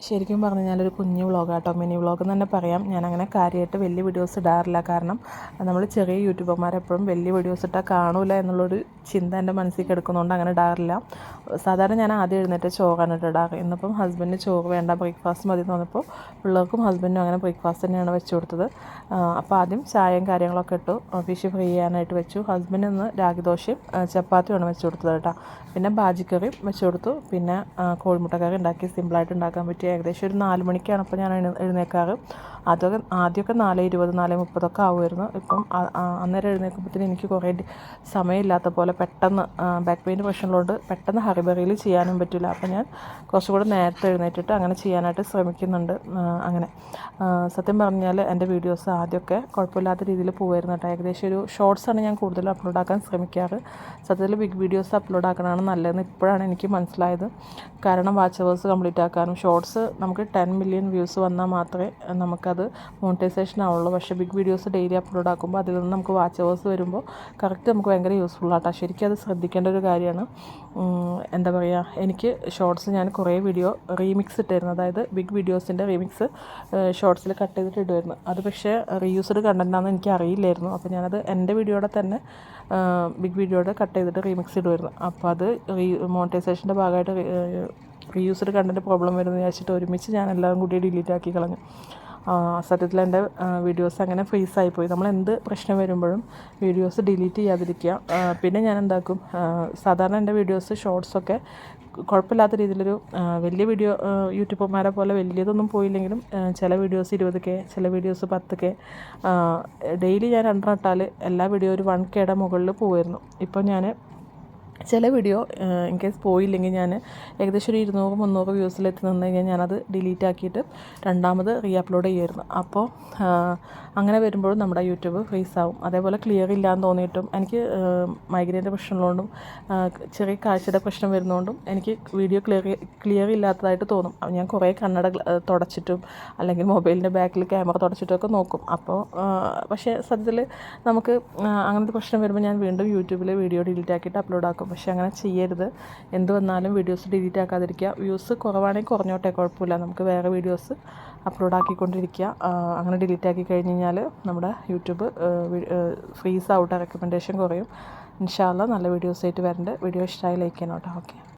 ശരിക്കും പറഞ്ഞു കഴിഞ്ഞാൽ ഒരു കുഞ്ഞു വ്ളോഗാട്ടോ, മിനി വ്ളോഗ് എന്ന് തന്നെ പറയാം. ഞാനങ്ങനെ കാര്യമായിട്ട് വലിയ വീഡിയോസ് ഇടാറില്ല. കാരണം നമ്മൾ ചെറിയ യൂട്യൂബർമാരെപ്പോഴും വലിയ വീഡിയോസ് ഇട്ടാൽ കാണൂല എന്നുള്ളൊരു ചിന്ത എൻ്റെ മനസ്സിൽ കിടക്കുന്നതുകൊണ്ട് അങ്ങനെ ഇടാറില്ല. സാധാരണ ഞാൻ ആദ്യം എഴുന്നേറ്റ് ചോറാണ് ഇടാറ്. ഇന്നിപ്പം ഹസ്ബൻഡിന് ചോറ് വേണ്ട, ബ്രേക്ക്ഫാസ്റ്റ് മതി എന്ന് പറഞ്ഞപ്പോൾ പിള്ളേർക്കും ഹസ്ബൻഡിനും അങ്ങനെ ബ്രേക്ക്ഫാസ്റ്റ് തന്നെയാണ് വെച്ച് കൊടുത്തത്. അപ്പോൾ ആദ്യം ചായയും കാര്യങ്ങളൊക്കെ ഇട്ടു, ഫിഷ് ഫ്രൈ ചെയ്യാനായിട്ട് വെച്ചു. ഹസ്ബൻഡ് ഇന്ന് രാഗിദോശയും ചപ്പാത്തിയുമാണ് വെച്ച് കൊടുത്തത് കേട്ടോ. പിന്നെ ബാജിക്കറിയും വെച്ച് കൊടുത്തു. പിന്നെ കോഴിമുട്ടക്കറി ഉണ്ടാക്കി, സിമ്പിളായിട്ട് ഉണ്ടാക്കാൻ പറ്റിയ. ഏകദേശം ഒരു 4 മണിക്കാണ് അപ്പോൾ ഞാൻ എഴുന്നേൽക്കാറ്. ആദ്യമൊക്കെ 4:20 4:30 ആവുമായിരുന്നു. ഇപ്പം അന്നേരം എഴുന്നേൽക്കുമ്പോഴത്തേന് എനിക്ക് കുറേ സമയമില്ലാത്ത പോലെ പെട്ടെന്ന് ബാക്ക് പെയിൻ്റെ പ്രശ്നമുള്ളതുകൊണ്ട് പെട്ടെന്ന് ഹറിബറിയിൽ ചെയ്യാനും പറ്റില്ല. അപ്പോൾ ഞാൻ കുറച്ചുകൂടെ നേരത്തെ എഴുന്നേറ്റിട്ട് അങ്ങനെ ചെയ്യാനായിട്ട് ശ്രമിക്കുന്നുണ്ട്. അങ്ങനെ സത്യം പറഞ്ഞാൽ എൻ്റെ വീഡിയോസ് ആദ്യമൊക്കെ കുഴപ്പമില്ലാത്ത രീതിയിൽ പോകുമായിരുന്നു കേട്ടോ. ഏകദേശം ഒരു ഷോർട്സാണ് ഞാൻ കൂടുതലും അപ്ലോഡാക്കാൻ ശ്രമിക്കാറ്. സത്യത്തിൽ ബിഗ് വീഡിയോസ് അപ്ലോഡാക്കണതാണ് നല്ലതെന്ന് ഇപ്പോഴാണ് എനിക്ക് മനസ്സിലായത്. കാരണം വാച്ച് അവേഴ്സ് കംപ്ലീറ്റ് ആക്കാനും ഷോർട്സ് നമുക്ക് 10 മില്യൺ വ്യൂസ് വന്നാൽ മാത്രമേ നമുക്കത് മോണിറ്റൈസേഷൻ ആവുള്ളൂ. പക്ഷേ ബിഗ് വീഡിയോസ് ഡെയിലി അപ്ലോഡ് ആക്കുമ്പോൾ അതിൽ നിന്ന് നമുക്ക് വാച്ച് അവേഴ്സ് വരുമ്പോൾ കറക്റ്റ് നമുക്ക് ഭയങ്കര യൂസ്ഫുൾ ആട്ടോ. ശരിക്കും അത് ശ്രദ്ധിക്കേണ്ട ഒരു കാര്യമാണ്. എന്താ പറയുക, എനിക്ക് ഷോർട്സ് ഞാൻ കുറേ വീഡിയോ റീമിക്സ് ഇട്ടായിരുന്നു. അതായത് ബിഗ് വീഡിയോസിൻ്റെ റീമിക്സ് ഷോർട്സിൽ കട്ട് ചെയ്തിട്ട് ഇടുമായിരുന്നു. അത് പക്ഷേ റീയൂസ്ഡ് കണ്ടൻറ്റാണെന്ന് എനിക്ക് അറിയില്ലായിരുന്നു. അപ്പോൾ ഞാനത് എൻ്റെ വീഡിയോയുടെ തന്നെ ബിഗ് വീഡിയോയുടെ കട്ട് ചെയ്തിട്ട് റീമിക്സ് ഇടുമായിരുന്നു. അപ്പോൾ അത് മോണിറ്റൈസേഷൻ്റെ ഭാഗമായിട്ട് റീയൂസ്ഡ് കണ്ടൻറ്റ് പ്രോബ്ലം വരുമെന്ന് വിചാരിച്ചിട്ട് ഒരുമിച്ച് ഞാൻ എല്ലാം കൂടി ഡിലീറ്റ് ആക്കി കളഞ്ഞു. സത്യത്തിൽ എൻ്റെ വീഡിയോസ് അങ്ങനെ ഫ്രീസായിപ്പോയി. നമ്മൾ എന്ത് പ്രശ്നം വരുമ്പോഴും വീഡിയോസ് ഡിലീറ്റ് ചെയ്യാതിരിക്കുക. പിന്നെ ഞാൻ എന്താക്കും, സാധാരണ എൻ്റെ വീഡിയോസ് ഷോർട്സൊക്കെ കുഴപ്പമില്ലാത്ത രീതിയിലൊരു വലിയ വീഡിയോ യൂട്യൂബർമാരെ പോലെ വലിയതൊന്നും പോയില്ലെങ്കിലും ചില വീഡിയോസ് 20K, ചില വീഡിയോസ് 10K, ഡെയിലി ഞാൻ 2 ഇട്ടാൽ എല്ലാ വീഡിയോ ഒരു 1Kയുടെ മുകളിൽ പോകുമായിരുന്നു. ഇപ്പോൾ ഞാൻ ചില വീഡിയോ ഇൻ കേസ് പോയില്ലെങ്കിൽ ഞാൻ ഏകദേശം ഒരു 200-300 വ്യൂസിലെത്തി നിന്ന് കഴിഞ്ഞാൽ ഞാനത് ഡിലീറ്റ് ആക്കിയിട്ട് രണ്ടാമത് റീ അപ്ലോഡ് ചെയ്യുമായിരുന്നു. അപ്പോൾ അങ്ങനെ വരുമ്പോഴും നമ്മുടെ യൂട്യൂബ് ഫ്രീസ് ആവും. അതേപോലെ ക്ലിയർ ഇല്ലയെന്ന് തോന്നിയിട്ടും എനിക്ക് മൈഗ്രൈൻ്റെ പ്രശ്നമുള്ളതുകൊണ്ടും ചെറിയ കാഴ്ചയുടെ പ്രശ്നം വരുന്നതുകൊണ്ടും എനിക്ക് വീഡിയോ ക്ലിയർ ഇല്ലാത്തതായിട്ട് തോന്നും. ഞാൻ കുറേ കണ്ണട തുടച്ചിട്ടും അല്ലെങ്കിൽ മൊബൈലിൻ്റെ ബാക്കിൽ ക്യാമറ തുടച്ചിട്ടൊക്കെ നോക്കും. അപ്പോൾ പക്ഷേ സത്യത്തിൽ നമുക്ക് അങ്ങനത്തെ പ്രശ്നം വരുമ്പോൾ ഞാൻ വീണ്ടും യൂട്യൂബിൽ വീഡിയോ ഡിലീറ്റ് ആക്കിയിട്ട് അപ്ലോഡ് ആക്കും. പക്ഷേ അങ്ങനെ ചെയ്യരുത്. എന്ത് വന്നാലും വീഡിയോസ് ഡിലീറ്റ് ആക്കാതിരിക്കുക. വ്യൂസ് കുറവാണെങ്കിൽ കുറഞ്ഞോട്ടെ, കുഴപ്പമില്ല. നമുക്ക് വേറെ വീഡിയോസ് അപ്ലോഡ് ആക്കിക്കൊണ്ടിരിക്കുക. അങ്ങനെ ഡിലീറ്റ് ആക്കി കഴിഞ്ഞ് കഴിഞ്ഞാൽ നമ്മുടെ യൂട്യൂബ് ഫ്രീസ് ഔട്ട്, റെക്കമെൻഡേഷൻ കുറയും. ഇൻഷാ അല്ലാഹ് നല്ല വീഡിയോസായിട്ട് വരണ്ട്. വീഡിയോ ഇഷ്ടമായി ലൈക്ക് ചെയ്യണം കേട്ടോ. ഓക്കെ.